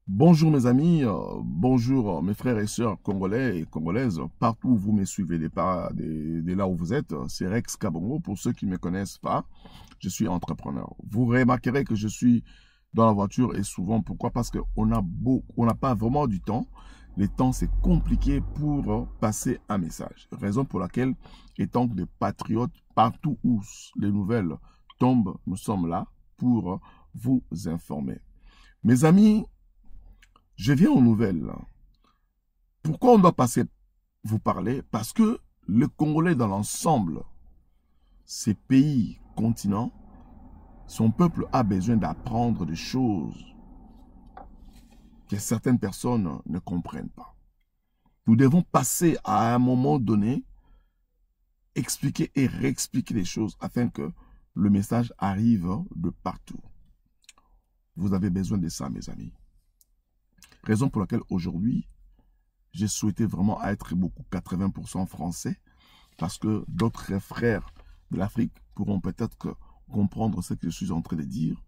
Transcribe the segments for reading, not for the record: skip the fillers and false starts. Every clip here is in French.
Bonjour mes amis, bonjour mes frères et sœurs congolais et congolaises, partout où vous me suivez, de là où vous êtes, c'est Rex Kabongo. Pour ceux qui ne me connaissent pas, je suis entrepreneur. Vous remarquerez que je suis dans la voiture et souvent, pourquoi? Parce qu'on n'a pas vraiment du temps. Le temps, c'est compliqué pour passer un message. Raison pour laquelle, étant des patriotes, partout où les nouvelles tombent, nous sommes là pour vous informer. Mes amis, je viens aux nouvelles. Pourquoi on doit passer vous parler? Parce que le Congolais dans l'ensemble, ces pays, continents, son peuple a besoin d'apprendre des choses que certaines personnes ne comprennent pas. Nous devons passer à un moment donné, expliquer et réexpliquer les choses afin que le message arrive de partout. Vous avez besoin de ça, mes amis. Raison pour laquelle aujourd'hui, j'ai souhaité vraiment être beaucoup 80% français parce que d'autres frères de l'Afrique pourront peut-être comprendre ce que je suis en train de dire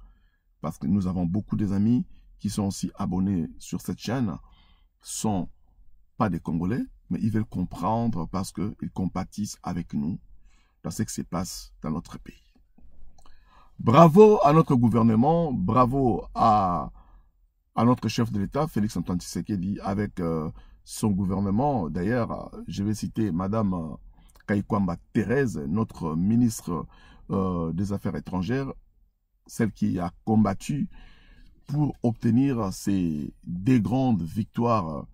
parce que nous avons beaucoup d'amis qui sont aussi abonnés sur cette chaîne, sont pas des Congolais, mais ils veulent comprendre parce qu'ils compatissent avec nous dans ce qui se passe dans notre pays. Bravo à notre gouvernement, bravo à notre chef de l'État, Félix-Antoine Tshisekedi, avec son gouvernement. D'ailleurs, je vais citer Madame Kaikwamba Thérèse, notre ministre des Affaires étrangères, celle qui a combattu pour obtenir ces deux grandes victoires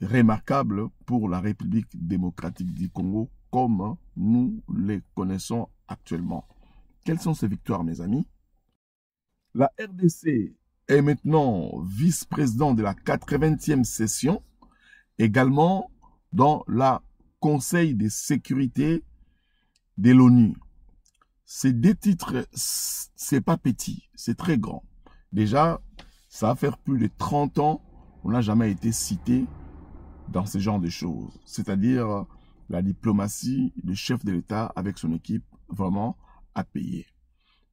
remarquables pour la République démocratique du Congo, comme nous les connaissons actuellement. Quelles sont ces victoires, mes amis? La RDC est maintenant vice-président de la 80e session, également dans la Conseil de sécurité de l'ONU. Ces deux titres, c'est pas petit, c'est très grand. Déjà, ça va faire plus de 30 ans qu'on n'a jamais été cité dans ce genre de choses. C'est-à-dire la diplomatie, le chef de l'État avec son équipe, vraiment à payer.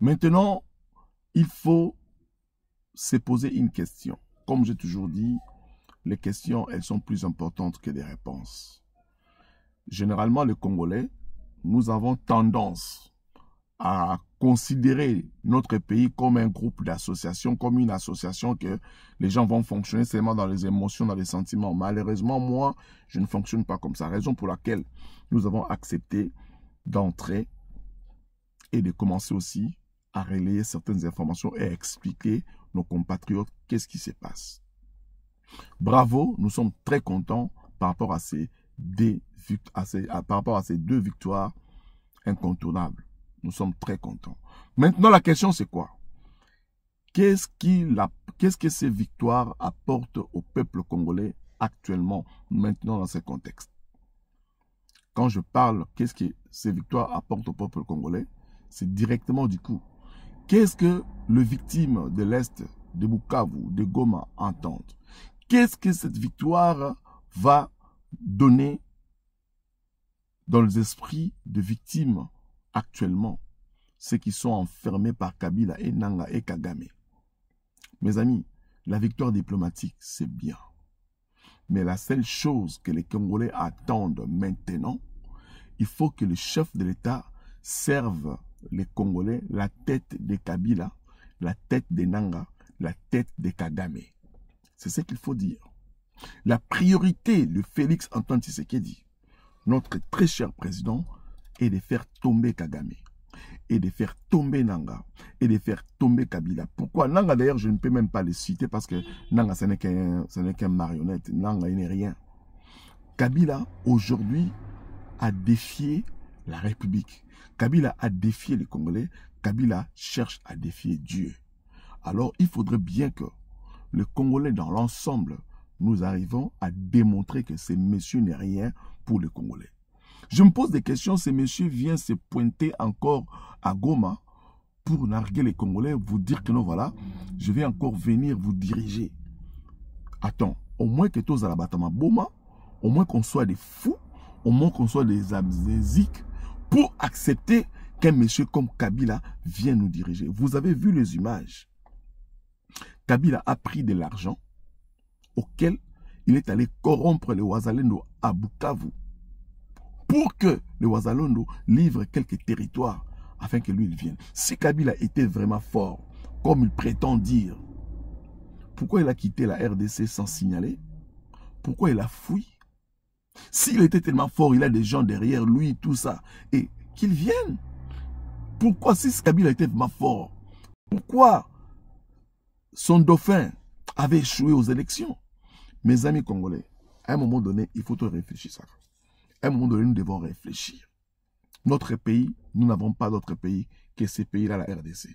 Maintenant, il faut se poser une question. Comme j'ai toujours dit, les questions, elles sont plus importantes que des réponses. Généralement, les Congolais, nous avons tendance à considérer notre pays comme un groupe d'associations, comme une association que les gens vont fonctionner seulement dans les émotions, dans les sentiments. Malheureusement, moi, je ne fonctionne pas comme ça. Raison pour laquelle nous avons accepté d'entrer et de commencer aussi à relayer certaines informations et à expliquer nos compatriotes qu'est-ce qui se passe. Bravo, nous sommes très contents par rapport à ces deux victoires incontournables. Nous sommes très contents. Maintenant, la question, c'est quoi? Qu'est-ce que ces victoires apportent au peuple congolais actuellement, maintenant, dans ce contexte? Quand je parle, qu'est-ce que ces victoires apportent au peuple congolais? C'est directement du coup. Qu'est-ce que les victimes de l'Est, de Bukavu, de Goma entendent? Qu'est-ce que cette victoire va donner dans les esprits de victimes actuellement, ceux qui sont enfermés par Kabila et Nanga et Kagame? Mes amis, la victoire diplomatique, c'est bien. Mais la seule chose que les Congolais attendent maintenant, il faut que le chef de l'État serve les Congolais la tête de Kabila, la tête de Nanga, la tête de Kagame. C'est ce qu'il faut dire. La priorité de Félix-Antoine Tshisekedi, notre très cher président, est de faire tomber Kagame, et de faire tomber Nanga, et de faire tomber Kabila. Pourquoi Nanga, d'ailleurs, je ne peux même pas le citer parce que Nanga, ce n'est qu'un marionnette. Nanga, il n'est rien. Kabila, aujourd'hui, a défié la République. Kabila a défié les Congolais. Kabila cherche à défier Dieu. Alors, il faudrait bien que les Congolais, dans l'ensemble, nous arrivons à démontrer que ces messieurs n'est rien pour les Congolais. Je me pose des questions, ces messieurs viennent se pointer encore à Goma pour narguer les Congolais, vous dire que non, voilà, je vais encore venir vous diriger. Attends, au moins que tous à la Batama Boma, au moins qu'on soit des fous, au moins qu'on soit des amnésiques, pour accepter qu'un monsieur comme Kabila vienne nous diriger. Vous avez vu les images. Kabila a pris de l'argent auquel il est allé corrompre les Ouazalendo à Bukavu pour que les Ouazalendo livrent quelques territoires afin que lui il vienne. Si Kabila était vraiment fort, comme il prétend dire, pourquoi il a quitté la RDC sans signaler? Pourquoi il a fui? S'il était tellement fort, il a des gens derrière lui, tout ça, et qu'il vienne. Pourquoi, si Kabila était vraiment fort, pourquoi son dauphin avait échoué aux élections? Mes amis congolais, à un moment donné, il faut réfléchir ça. À un moment donné, nous devons réfléchir. Notre pays, nous n'avons pas d'autre pays que ces pays-là, la RDC.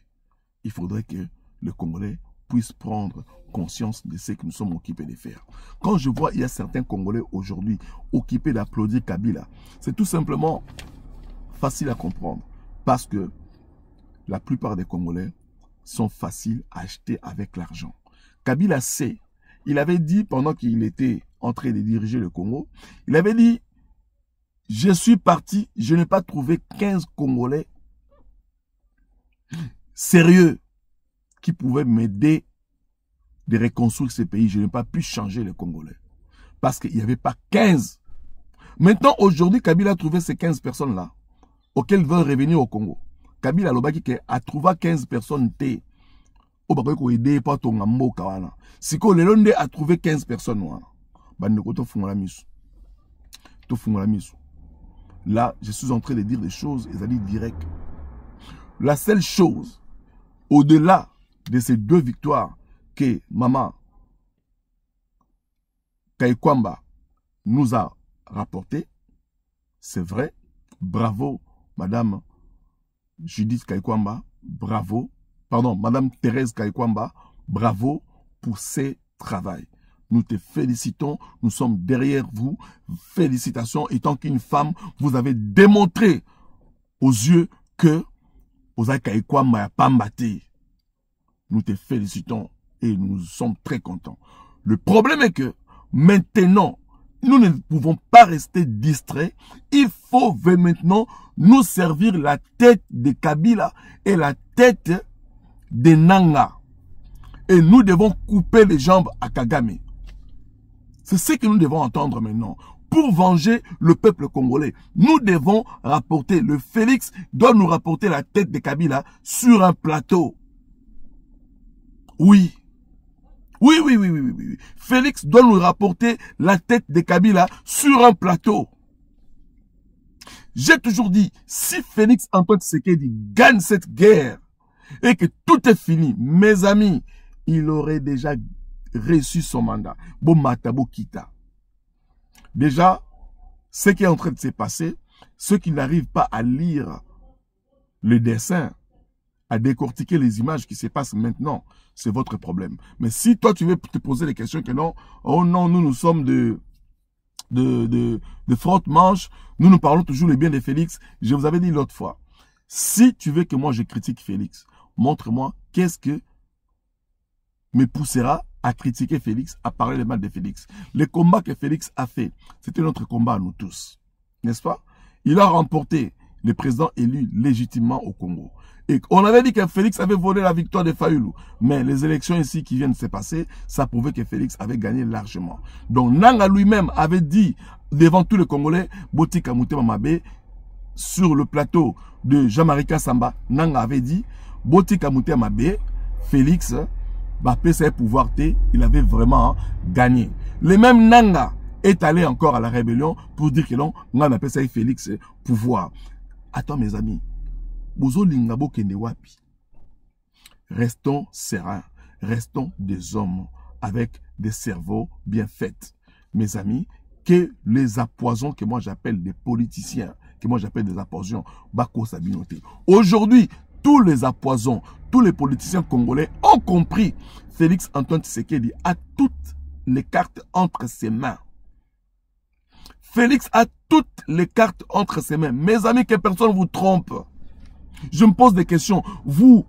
Il faudrait que le Congolais puisse prendre conscience de ce que nous sommes occupés de faire. Quand je vois, il y a certains Congolais aujourd'hui occupés d'applaudir Kabila, c'est tout simplement facile à comprendre. Parce que la plupart des Congolais sont faciles à acheter avec l'argent. Kabila sait, il avait dit pendant qu'il était en train de diriger le Congo, il avait dit, je suis parti, je n'ai pas trouvé 15 Congolais sérieux qui pouvaient m'aider de reconstruire ce pays. Je n'ai pas pu changer les Congolais. Parce qu'il n'y avait pas 15. Maintenant, aujourd'hui, Kabila a trouvé ces 15 personnes-là auxquelles veulent revenir au Congo. Kabila a trouvé 15 personnes. Si Kolelonde a trouvé 15 personnes. Là, je suis en train de dire des choses, ils allaient directes. La seule chose, au-delà de ces 2 victoires que Maman Kaikwamba nous a rapportées, c'est vrai, bravo Madame Judith Kaikwamba, bravo, pardon, Madame Thérèse Kaikwamba, bravo pour ce travail. Nous te félicitons, nous sommes derrière vous. Félicitations, étant qu'une femme, vous avez démontré aux yeux que nous te félicitons et nous sommes très contents. Le problème est que maintenant, nous ne pouvons pas rester distraits. Il faut maintenant nous servir la tête de Kabila et la tête de Nanga. Et nous devons couper les jambes à Kagame. C'est ce que nous devons entendre maintenant. Pour venger le peuple congolais, nous devons rapporter, le Félix doit nous rapporter la tête de Kabila sur un plateau. Oui. Oui. Félix doit nous rapporter la tête de Kabila sur un plateau. J'ai toujours dit, si Félix Antoine Tshisekedi gagne cette guerre et que tout est fini, mes amis, il aurait déjà reçu son mandat. Bon Matabo Kita. Déjà, ce qui est en train de se passer, ceux qui n'arrivent pas à lire le dessin, à décortiquer les images qui se passent maintenant, c'est votre problème. Mais si toi tu veux te poser des questions que non, oh non, nous sommes de frotte-manche, nous parlons toujours le bien de Félix. Je vous avais dit l'autre fois, si tu veux que moi je critique Félix, montre-moi qu'est-ce que me poussera à critiquer Félix, à parler le mal de Félix. Le combat que Félix a fait, c'était notre combat à nous tous. N'est-ce pas? Il a remporté le président élu légitimement au Congo. Et on avait dit que Félix avait volé la victoire de Fayoulou. Mais les élections ici qui viennent de se passer, ça prouvait que Félix avait gagné largement. Donc Nanga lui-même avait dit devant tous les Congolais, Botika Mutema Mabe, sur le plateau de Jean-Marie Kassamba, Nanga avait dit, Botika Mutema Mabe, Félix, pouvoir il avait vraiment gagné. Le même Nanga est allé encore à la rébellion pour dire que non, on appelle ça Félix pouvoir. Attends mes amis, restons sereins, restons des hommes avec des cerveaux bien faits. Mes amis, que les appoisons que moi j'appelle des politiciens, que moi j'appelle des appoisons, Bako Sabinoté. Aujourd'hui, tous les appoisons, tous les politiciens congolais ont compris. Félix Antoine Tshisekedi a toutes les cartes entre ses mains. Félix a toutes les cartes entre ses mains. Mes amis, que personne vous trompe. Je me pose des questions. Vous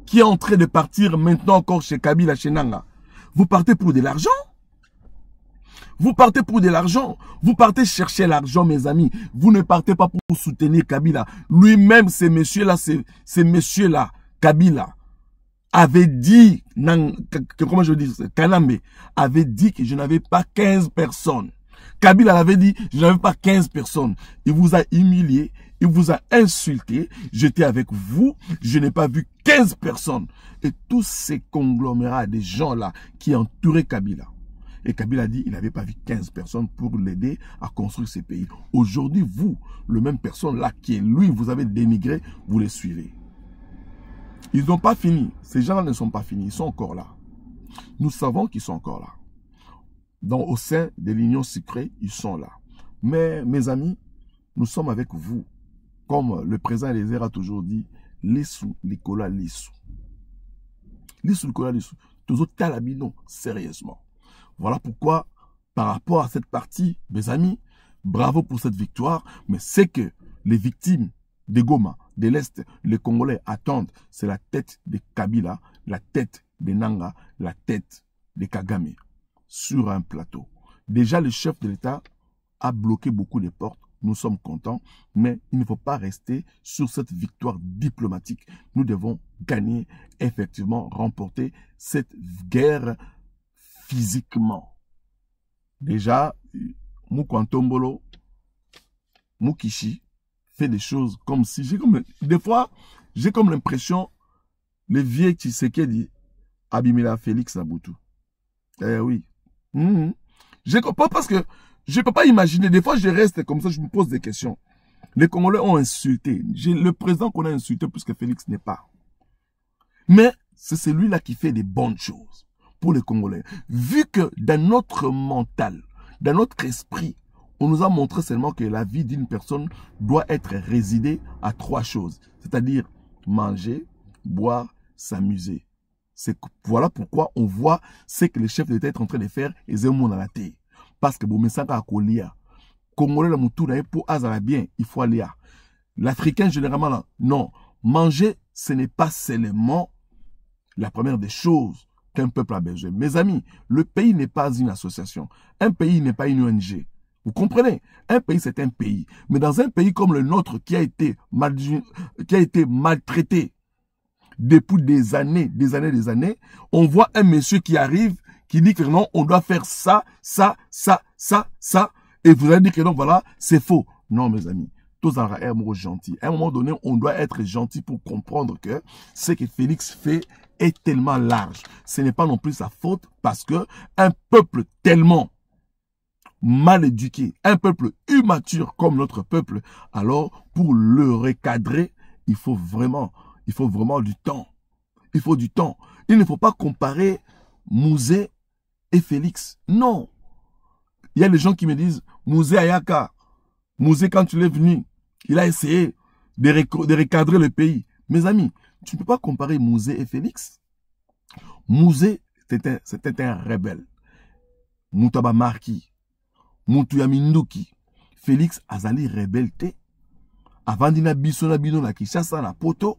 qui êtes en train de partir maintenant encore chez Kabila, chez Nanga, vous partez pour de l'argent? Vous partez pour de l'argent. Vous partez chercher l'argent, mes amis. Vous ne partez pas pour soutenir Kabila. Lui-même, ces messieurs-là, Kabila, avait dit, comment je dis, Kanambe avait dit que je n'avais pas 15 personnes. Kabila avait dit, je n'avais pas 15 personnes. Il vous a humilié, il vous a insulté, j'étais avec vous, je n'ai pas vu 15 personnes. Et tous ces conglomérats des gens-là qui entouraient Kabila. Et Kabila a dit, il n'avait pas vu 15 personnes pour l'aider à construire ces pays. Aujourd'hui, vous, le même personne-là qui est lui, vous avez dénigré, vous les suivez. Ils n'ont pas fini. Ces gens-là ne sont pas finis, ils sont encore là. Nous savons qu'ils sont encore là. Donc, au sein de l'union secrète, ils sont là. Mais, mes amis, nous sommes avec vous. Comme le président Eliezer a toujours dit, Lissou, Nicolas Lissou. Lissou, Nicolas Lissou. Toujours talabino, sérieusement. Voilà pourquoi, par rapport à cette partie, mes amis, bravo pour cette victoire, mais c'est que les victimes de Goma, de l'Est, les Congolais attendent, c'est la tête de Kabila, la tête de Nanga, la tête de Kagame. Sur un plateau. Déjà, le chef de l'État a bloqué beaucoup de portes. Nous sommes contents, mais il ne faut pas rester sur cette victoire diplomatique. Nous devons gagner, effectivement, remporter cette guerre physiquement. Déjà, Mukwantombolo, Mukishi fait des choses comme si... Des fois, j'ai comme l'impression, le vieux Tshisekedi Abimila Félix Aboutou. Eh oui. Je comprends parce que je ne peux pas imaginer. Des fois, je reste comme ça, je me pose des questions. Les Congolais ont insulté. Le président qu'on a insulté puisque Félix n'est pas. Mais c'est celui-là qui fait des bonnes choses pour les Congolais. Vu que dans notre mental, dans notre esprit, on nous a montré seulement que la vie d'une personne doit être résidée à 3 choses. C'est-à-dire manger, boire, s'amuser. Voilà pourquoi on voit ce que le chef d'État est en train de faire et c'est mon la tête. Parce que bon, mais ça Kolia, Congolais la moutou na pour azala bien, il faut aller. L'Africain généralement là, non, manger ce n'est pas seulement la première des choses qu'un peuple a besoin. Mes amis, le pays n'est pas une association, un pays n'est pas une ONG. Vous comprenez? Un pays c'est un pays, mais dans un pays comme le nôtre qui a été maltraité depuis des années, on voit un monsieur qui arrive, qui dit que non, on doit faire ça, ça, ça, ça, ça, et vous allez dire que non, voilà, c'est faux. Non, mes amis, tous en un mot gentil. À un moment donné, on doit être gentil pour comprendre que ce que Félix fait est tellement large. Ce n'est pas non plus sa faute parce que un peuple tellement mal éduqué, un peuple immature comme notre peuple, alors pour le recadrer, il faut vraiment du temps. Il faut du temps. Il ne faut pas comparer Mouzé et Félix. Non. Il y a des gens qui me disent, Mouzé Ayaka, Mouzé quand il est venu, il a essayé de recadrer le pays. Mes amis, tu ne peux pas comparer Mouzé et Félix. Mouzé, c'était un rebelle. Moutaba Marki, Moutouya Minduki. Félix Azali rebelle. Avant d'ina bisona bino na Kinshasa na poto,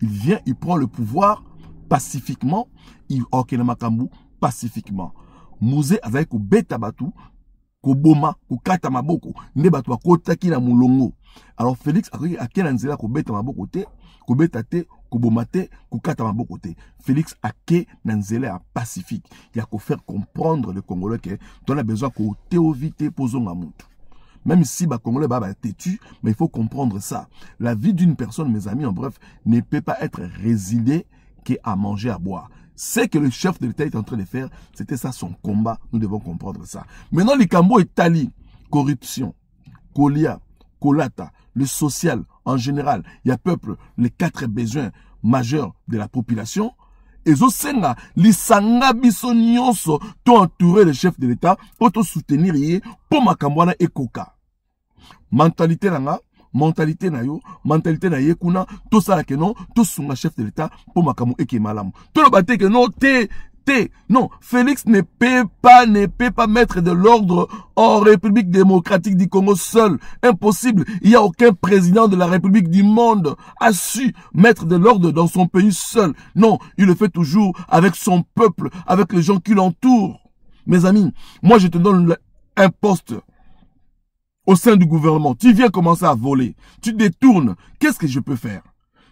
il vient, il prend le pouvoir pacifiquement, il okena makambu pacifiquement. Mouzé azali ko beta batu, ko boma, ko kata maboko, ne batu akota ki na mulongo. Alors Félix a kena nzela ko beta maboko te, ko beta te, ko boma te, ko kata maboko te. Félix a ke na nzela pacifique. Il a ko faire comprendre le Congolais que tu as besoin ko théovité pozonga mutu. Même si les Congolais sont têtus, mais il faut comprendre ça. La vie d'une personne, mes amis, en bref, ne peut pas être résidée qu'à manger, à boire. Ce que le chef de l'État est en train de faire, c'était ça son combat. Nous devons comprendre ça. Maintenant, les Cambo est tali. Corruption, Kolia, Kolata, le social en général. Il y a peuple, les 4 besoins majeurs de la population. Et Zosenga, lisanga biso nyonso, to entourer le chef de l'État, pour te soutenir yé, pour makambwana et koka. Mentalité nanga, mentalité na yo, mentalité na ye kuna, to sala ke non, to sunga chef de l'État, pour makamu eke malamu. To le bate ke non, non, Félix ne peut pas mettre de l'ordre en République démocratique du Congo seul. Impossible. Il n'y a aucun président de la République du monde a su mettre de l'ordre dans son pays seul. Non, il le fait toujours avec son peuple, avec les gens qui l'entourent. Mes amis, moi je te donne un poste au sein du gouvernement. Tu viens commencer à voler. Tu détournes. Qu'est-ce que je peux faire?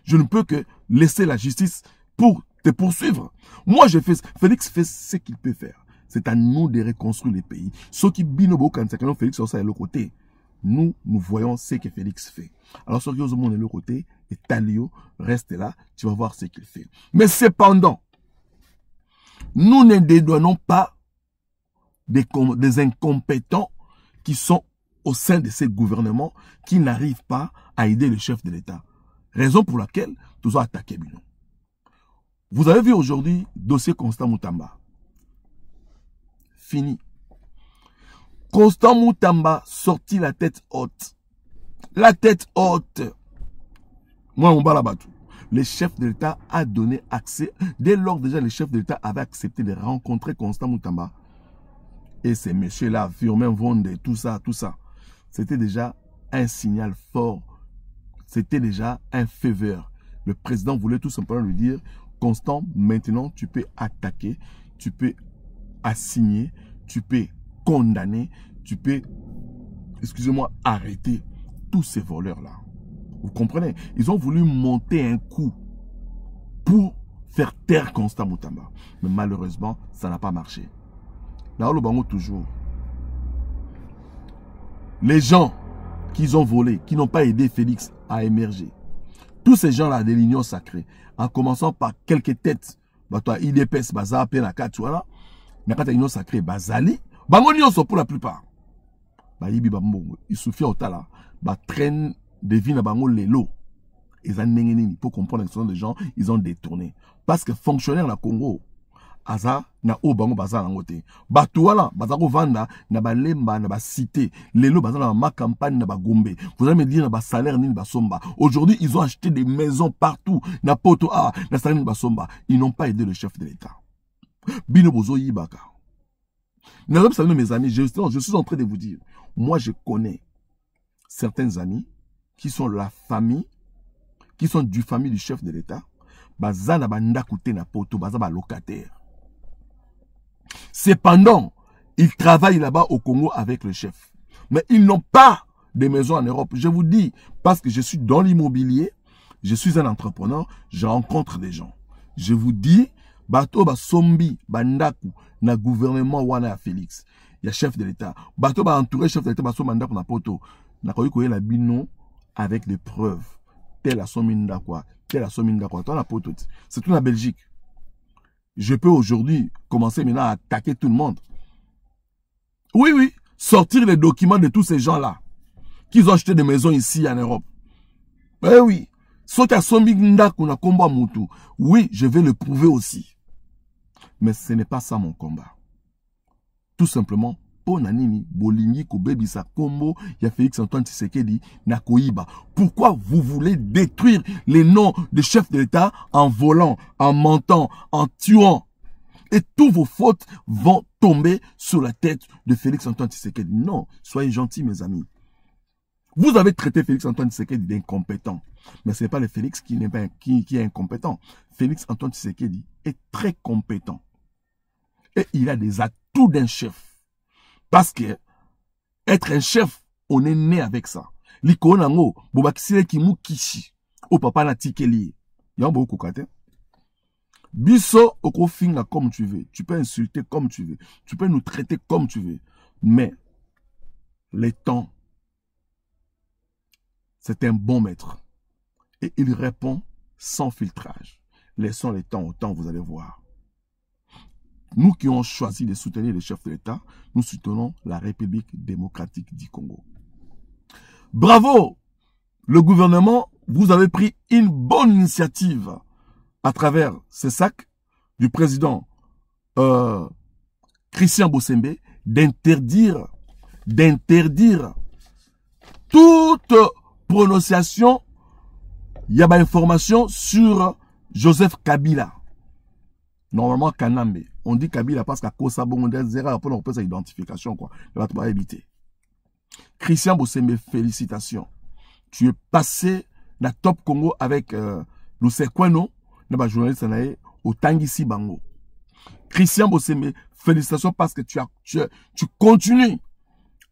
Je ne peux que laisser la justice pour te poursuivre. Moi, Félix fait ce qu'il peut faire. C'est à nous de reconstruire les pays. Ceux qui binobo quand Félix sont à l'autre côté. Nous voyons ce que Félix fait. Alors, ceux qui ont de l'autre côté, et Talio, reste là, tu vas voir ce qu'il fait. Mais cependant, nous ne dédouanons pas des incompétents qui sont au sein de ces gouvernements qui n'arrivent pas à aider le chef de l'État. Raison pour laquelle nous avons attaqué Bino. Vous avez vu aujourd'hui dossier Constant Moutamba. Fini. Constant Moutamba sortit la tête haute. La tête haute. Moi, on bat la bateau. Le chef de l'État a donné accès. Dès lors, déjà, le chef de l'État avait accepté de rencontrer Constant Moutamba. Et ces messieurs-là, Firmin Vonde, tout ça. C'était déjà un signal fort. C'était déjà un faveur. Le président voulait tout simplement lui dire, Constant, maintenant, tu peux attaquer, tu peux assigner, tu peux condamner, tu peux, excusez-moi, arrêter tous ces voleurs-là. Vous comprenez? Ils ont voulu monter un coup pour faire taire Constant Moutamba. Mais malheureusement, ça n'a pas marché. Là, le bango toujours. Les gens qu'ils ont volés, qui n'ont pas aidé Félix à émerger. Tous ces gens-là de l'Union sacrée, en commençant par quelques têtes, IDPS, Baza, Penaka, tu vois là, Nakata Union sacrée, Bazali, bango nyonso pour la plupart. Il suffit au tala, traîne des vies na bango lelo. Ils ont pour comprendre que ce sont des gens, ils ont détourné. Parce que fonctionnaire na Congo, Aza na o bango baza na ngote. Batuala bazako vanda na balemba na ba cité. Lelo baza na ma campagne na ba gombe. Vous allez me dire na ba salaire ni ba somba. Aujourd'hui, ils ont acheté des maisons partout na poto a na salaire ni ba somba. Ils n'ont pas aidé le chef de l'État. Bino bozo yibaka. Mes amis, je suis en train de vous dire, moi je connais certains amis qui sont la famille, qui sont du famille du chef de l'État. Baza na banda koute na poto, baza ba locataire. Cependant, ils travaillent là-bas au Congo avec le chef. Mais ils n'ont pas de maison en Europe. Je vous dis, parce que je suis dans l'immobilier, je suis un entrepreneur, je rencontre des gens. Je vous dis, bato ba sombi, bandaku, na gouvernement wana ya Félix. Il y a chef de l'État. Bato ba entouré chef de l'État, ba so mandaku na poto. Na koyi koye la bino avec des preuves. Tel a son minda quoi, tel a son minda quoi. C'est tout la Belgique. Je peux aujourd'hui commencer maintenant à attaquer tout le monde. Oui, sortir les documents de tous ces gens-là qui ont acheté des maisons ici en Europe. Eh oui, oui, je vais le prouver aussi. Mais ce n'est pas ça mon combat. Tout simplement, pourquoi vous voulez détruire les noms des chefs de l'État en volant, en mentant, en tuant? Et tous vos fautes vont tomber sur la tête de Félix-Antoine Tshisekedi. Non, soyez gentils mes amis. Vous avez traité Félix-Antoine Tshisekedi d'incompétent. Mais ce n'est pas le Félix qui est incompétent. Félix-Antoine Tshisekedi est très compétent. Et il a des atouts d'un chef. Parce que être un chef, on est né avec ça. Likonango, bobakisile kimu kishi, o papa na tikeli. Y'a beaucoup kate. Biso okofinga comme tu veux. Tu peux insulter comme tu veux. Tu peux nous traiter comme tu veux. Mais les temps, c'est un bon maître. Et il répond sans filtrage. Laissons les temps au temps, vous allez voir. Nous qui avons choisi de soutenir les chefs de l'État, nous soutenons la République démocratique du Congo. Bravo! Le gouvernement, vous avez pris une bonne initiative à travers ces sacs du président Christian Bossembe d'interdire toute prononciation, il y a pas information sur Joseph Kabila. Normalement, Kanambe. On dit Kabila parce qu'à cause de pour sa identification, quoi. Il va pas éviter. Christian Bossembe, félicitations. Tu es passé dans Top Congo avec Lusekwano, le journaliste au Tangisi Bango. Christian Bossembe, félicitations parce que tu continues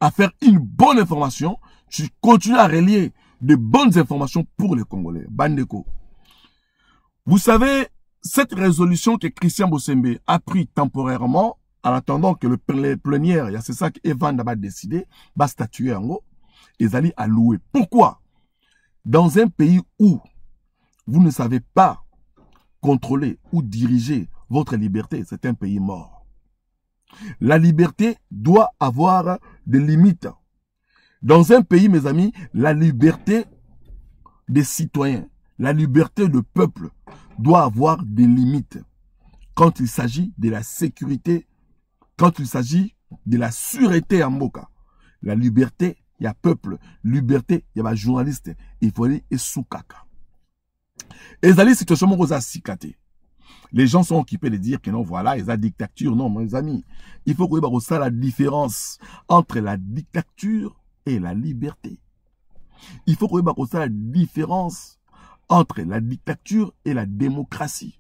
à faire une bonne information, tu continues à relier de bonnes informations pour les Congolais. Bandeko. Vous savez, cette résolution que Christian Bossembe a pris temporairement, en attendant que le plénière, c'est ça qu'Evan a décidé, va statuer en haut, ils allaient allouer. Pourquoi? Dans un pays où vous ne savez pas contrôler ou diriger votre liberté, c'est un pays mort. La liberté doit avoir des limites. Dans un pays, mes amis, la liberté des citoyens, la liberté du peuple doit avoir des limites. Quand il s'agit de la sécurité, quand il s'agit de la sûreté en Mboka, la liberté, il y a peuple, liberté, il y a journaliste, il faut aller et soukaka. Et les situations les gens sont occupés de dire que non, voilà, ils ont dictature. Non, mes amis, il faut qu'on ait la différence entre la dictature et la liberté. Il faut qu'on ait la différence entre la dictature et la démocratie.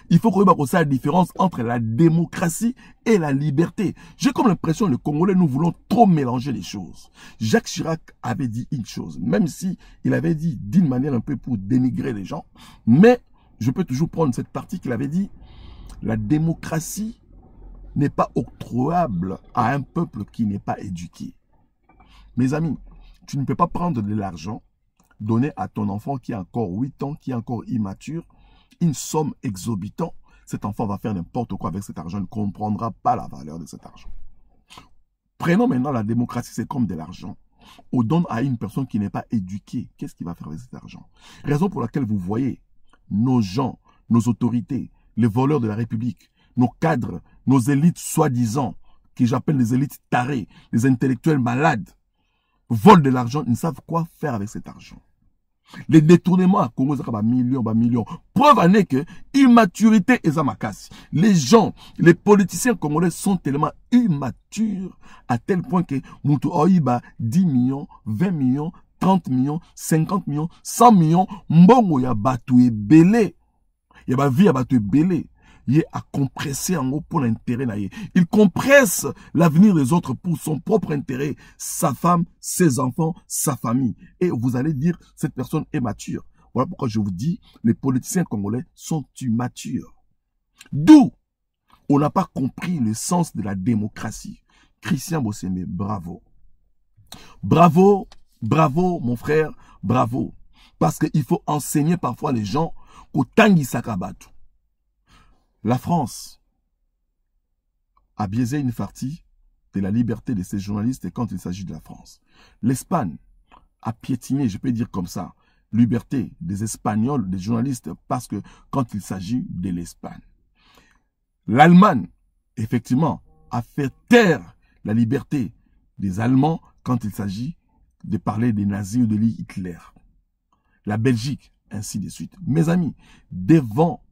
Il faut qu'on ait la différence entre la démocratie et la liberté. J'ai comme l'impression que les Congolais, nous voulons trop mélanger les choses. Jacques Chirac avait dit une chose, même si il avait dit d'une manière un peu pour dénigrer les gens, mais je peux toujours prendre cette partie qu'il avait dit, la démocratie n'est pas octroyable à un peuple qui n'est pas éduqué. Mes amis, tu ne peux pas prendre de l'argent, donner à ton enfant qui a encore 8 ans, qui est encore immature, une somme exorbitante. Cet enfant va faire n'importe quoi avec cet argent, il ne comprendra pas la valeur de cet argent. Prenons maintenant la démocratie, c'est comme de l'argent. On donne à une personne qui n'est pas éduquée. Qu'est-ce qu'il va faire avec cet argent? Raison pour laquelle vous voyez nos gens, nos autorités, les voleurs de la République, nos cadres, nos élites soi-disant, que j'appelle les élites tarées, les intellectuels malades, volent de l'argent, ils ne savent quoi faire avec cet argent. Les détournements à Congo, c'est millions. Preuve en est que immaturité est ma casse. Les gens, les politiciens congolais sont tellement immatures à tel point que Moutou Oiba 10 millions, 20 millions, 30 millions, 50 millions, 100 millions, mbongo ya batu e belé. Ya ba vie ya batu e belé. Il a compressé en haut pour l'intérêt. Il compresse l'avenir des autres pour son propre intérêt. Sa femme, ses enfants, sa famille. Et vous allez dire, cette personne est mature. Voilà pourquoi je vous dis, les politiciens congolais sont immatures. D'où on n'a pas compris le sens de la démocratie. Christian Bossembe, bravo. Bravo, bravo mon frère, bravo. Parce qu'il faut enseigner parfois les gens qu'au Tanguy Sakabatu. La France a biaisé une partie de la liberté de ses journalistes quand il s'agit de la France. L'Espagne a piétiné, je peux dire comme ça, liberté des Espagnols, des journalistes, parce que quand il s'agit de l'Espagne. L'Allemagne, effectivement, a fait taire la liberté des Allemands quand il s'agit de parler des nazis ou de Hitler. La Belgique, ainsi de suite. Mes amis, devant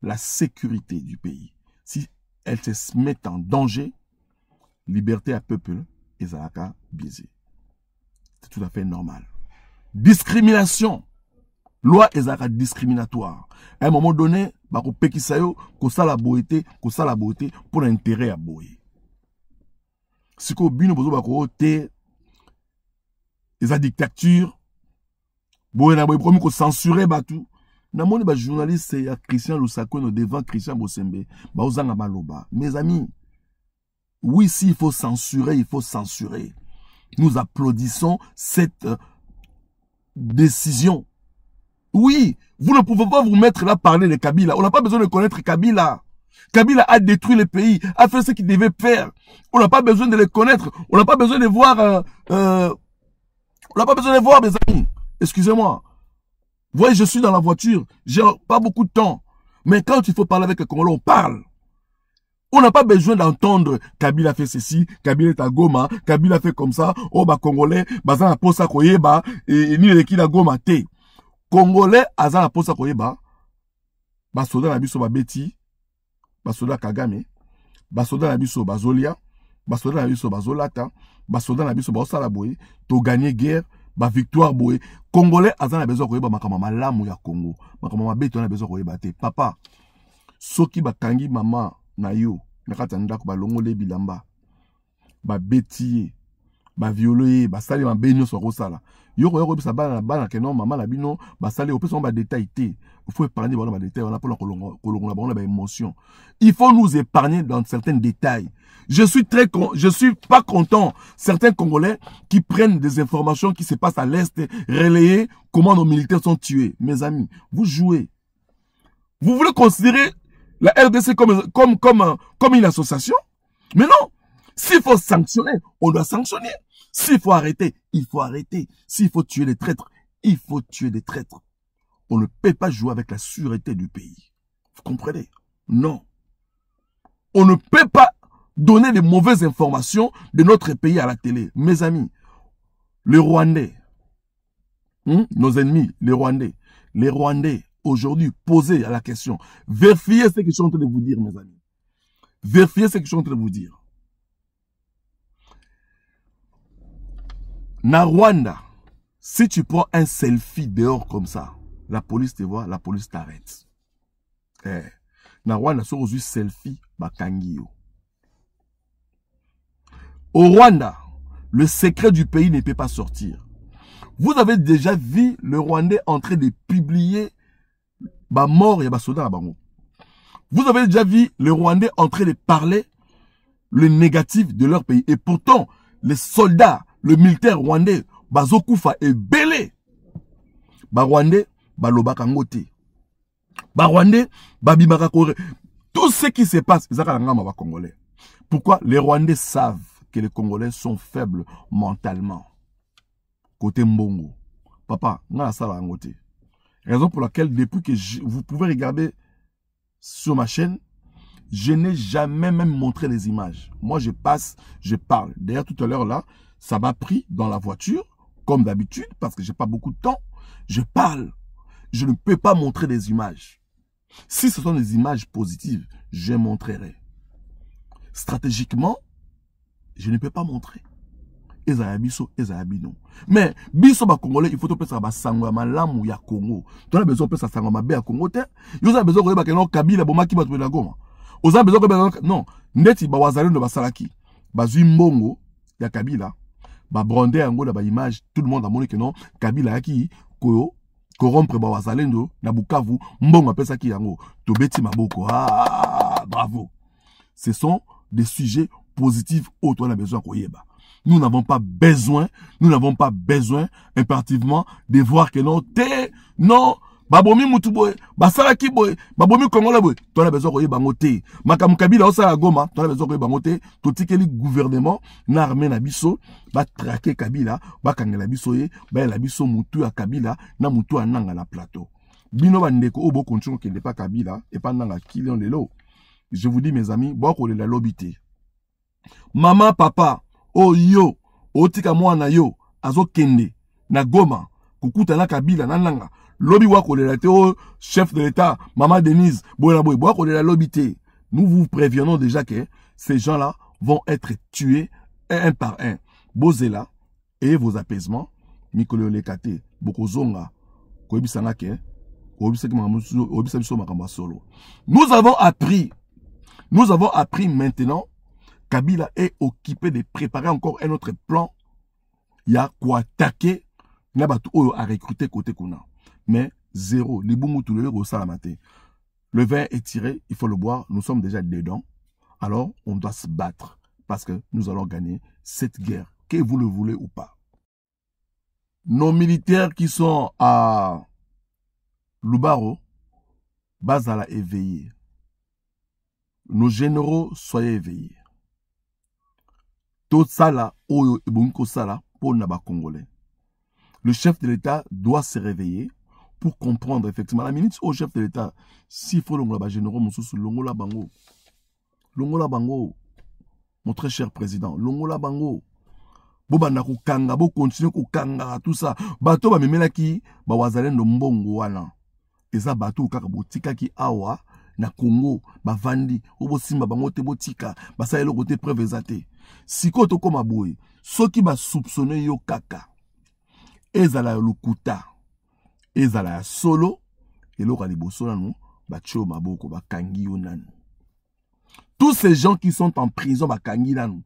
la sécurité du pays, si elle se met en danger, liberté à peuple, ezalaka biaisé. C'est tout à fait normal. Discrimination. Loi ezalaka discriminatoire. À un moment donné, bako pekisayo, ko sala boité pour l'intérêt à boye. Si ko bino bozo bako te, eza dictature, boye na boye promis ko censurer batu. Namoni ba journaliste ya Christian Lusako devant Christian Bossembe ba ozanga maloba. Mes amis, oui, s'il faut censurer, il faut censurer. Nous applaudissons cette décision. Oui, vous ne pouvez pas vous mettre là parler de Kabila. On n'a pas besoin de connaître Kabila. Kabila a détruit le pays, a fait ce qu'il devait faire. On n'a pas besoin de le connaître. On n'a pas besoin de voir on n'a pas besoin de voir, mes amis. Excusez-moi. Vous voyez, je suis dans la voiture, j'ai pas beaucoup de temps. Mais quand il faut parler avec les Congolais, on parle. On n'a pas besoin d'entendre Kabila fait ceci, Kabila est à Goma, Kabila fait comme ça, oh bah Congolais, bazan a posa koyeba, et ni le ki la Goma te. Congolais, azan a posa koyeba, ba soda na biso ba beti, ba soda Kagame, ba soda na biso ba Zolia, ba soda na biso ba Zolata, ba soda na biso ba osala boye, to gagner guerre, ba victoire boye. Congolais azan a besoin koyeba makama malamu ya Congo, makama mabeto na besoin koyeba te. Papa, soki ba kangi mama na yo, nakata ndako ba longole bilamba, ba beti, ba violer, ba sali ma benyo so rosala. Yoko yoko bisa bana ke non maman la bino, ba sali au plus on ba détail té. Il faut épargner ba détail, on a pas on a émotion. Il faut nous épargner dans certains détails. Je suis pas content. Certains Congolais qui prennent des informations qui se passent à l'Est, relayer comment nos militaires sont tués. Mes amis, vous jouez. Vous voulez considérer la RDC comme une association? Mais non. S'il faut sanctionner, on doit sanctionner. S'il faut arrêter, il faut arrêter. S'il faut tuer des traîtres, il faut tuer des traîtres. On ne peut pas jouer avec la sûreté du pays. Vous comprenez? Non. On ne peut pas donner des mauvaises informations de notre pays à la télé. Mes amis, les Rwandais, nos ennemis, les Rwandais, aujourd'hui, posez à la question. Vérifiez ce que je suis en train de vous dire, mes amis. Vérifiez ce que je suis en train de vous dire. Na Rwanda, si tu prends un selfie dehors comme ça, la police te voit, la police t'arrête. Na Rwanda, si aujourd'hui selfie, bakangio. Au Rwanda, le secret du pays ne peut pas sortir. Vous avez déjà vu le Rwandais en train de publier ba mort et ba soda à bango. Vous avez déjà vu le Rwandais en train de parler le négatif de leur pays. Et pourtant, les soldats, le militaire rwandais, bazokufa est belé. Ba Rwandais, ba lobaka ngote. Ba Rwandais, ba bimaka kore. Tout ce qui se passe, ils ont Congolais. Pourquoi? Les Rwandais savent que les Congolais sont faibles mentalement. Côté Mbongo. Papa, n'a ça la ngote. Raison pour laquelle, depuis que vous pouvez regarder sur ma chaîne, je n'ai jamais même montré les images. Moi, je passe, je parle. D'ailleurs, tout à l'heure, là, ça m'a pris dans la voiture, comme d'habitude, parce que j'ai pas beaucoup de temps. Je parle. Je ne peux pas montrer des images. Si ce sont des images positives, je montrerai. Stratégiquement, je ne peux pas montrer. Mais, biso ba Congolais, il faut que ça sangwa malamu ya Congo. Tu as besoin de ça sangwa mabe ya Congo te. Vous avez besoin de ça Kabila bomaki ba tuela Goma. Vous avez besoin de non, neti ba wazalendo ba salaki. Ba zui mbongo ya Kabila. Ba brandé yango na ba image, tout le monde a montré que non, Kabila yaki koyo corrompre ba wazalendo na Bukavu, mbongo apesa ki yango. Tobeti maboko. Ah, bravo. Ce sont des sujets positifs autant on a besoin koyeba. Nous n'avons pas besoin impérativement de voir que non, non, babomi mutuboy, basalaki boy, babomi kongola boy, tu as besoin de bangote. Makamukabila osala Goma, tu as besoin de bangote, tout le gouvernement, n'armé na biso, ba traquer Kabila, ba kangela biso ye, ba la biso mutu à Kabila, na mutu à nanga na plateau. Bino bandeko obo konchon qui n'est pas Kabila, et pas nanga kilion lelo. Je vous dis mes amis, boko le la lobité. Maman, papa, oh yo, otika mwana yo, azo kende, na Goma, kukuta na Kabila, na nanga, lobi wako le late, oh, chef de l'État, maman Denise, boy, wako le la lobité. Nous vous prévenons déjà que ces gens-là vont être tués un par un. Bozela, et vos apaisements, Mikolo Lekate, Bokozonga, Koebisanake, nous avons appris maintenant. Kabila est occupé de préparer encore un autre plan. Il y a quoi attaquer. Il y a à recruter côté Kuna. Mais zéro. Le vin est tiré, il faut le boire. Nous sommes déjà dedans. Alors, on doit se battre. Parce que nous allons gagner cette guerre. Que vous le voulez ou pas. Nos militaires qui sont à Lubaro, Bazala éveillés. Nos généraux, soyez éveillés. Tout ça là, pour Naba Congolais. Le chef de l'État doit se réveiller pour comprendre effectivement la minute au chef de l'État. S'il faut l'ongola généraux, l'ongola bango. L'ongola bango. Mon très cher président, l'ongola bango. Boba na kukanga, bo continue kukanga, tout ça. Bato ba memela ki, ba wazalendo mbongo wana. Eza bato kaka botika ki awa, na Congo, ba vandi, obo simba bango te botika, ba sa yelo kote preuve ezate. Siko to koma boy, soki ba soupçonne yo kaka. Ezala yo lukuta. Ezala ya solo, eloko liboso nanu, ba tcho maboko, ba kangi yo nanu. Tous ces gens qui sont en prison, ba kangi nanu.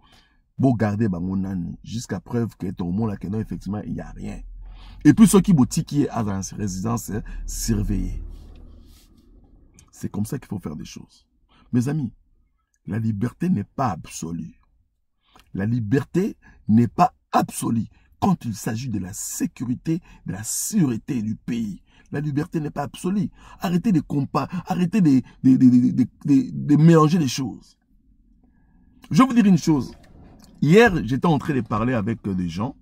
Bon, gardez bango nanu jusqu'à preuve que ton monde là, que non, effectivement, il n'y a rien. Et puis ceux qui boutique qui est à la résidence surveillée. C'est comme ça qu'il faut faire des choses. Mes amis, la liberté n'est pas absolue. La liberté n'est pas absolue. Quand il s'agit de la sécurité, de la sûreté du pays, la liberté n'est pas absolue. Arrêtez de comparer, arrêtez de mélanger les choses. Je vais vous dire une chose. Hier, j'étais en train de parler avec des gens.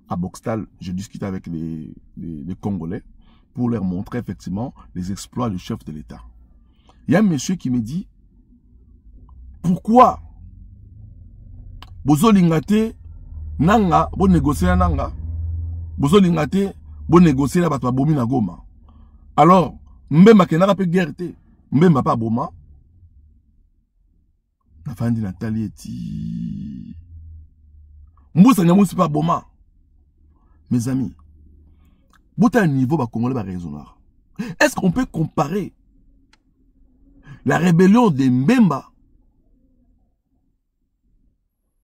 À Boxtal, je discutais avec les Congolais pour leur montrer effectivement les exploits du chef de l'État. Il y a un monsieur qui me dit, pourquoi Bozo Lingate Nanga, bon négocier Nanga, Bozo Lingate, bon négocier la batwa bomi na Goma. Alors, Mbemba kenara pe guerre te, Mbemba pas boma. Na fandi Nathalie eti. Mboussa Nyamousi pas boma. Mes amis, bota niveau ba Congolais ba raisonnable. Est-ce qu'on peut comparer la rébellion de Mbemba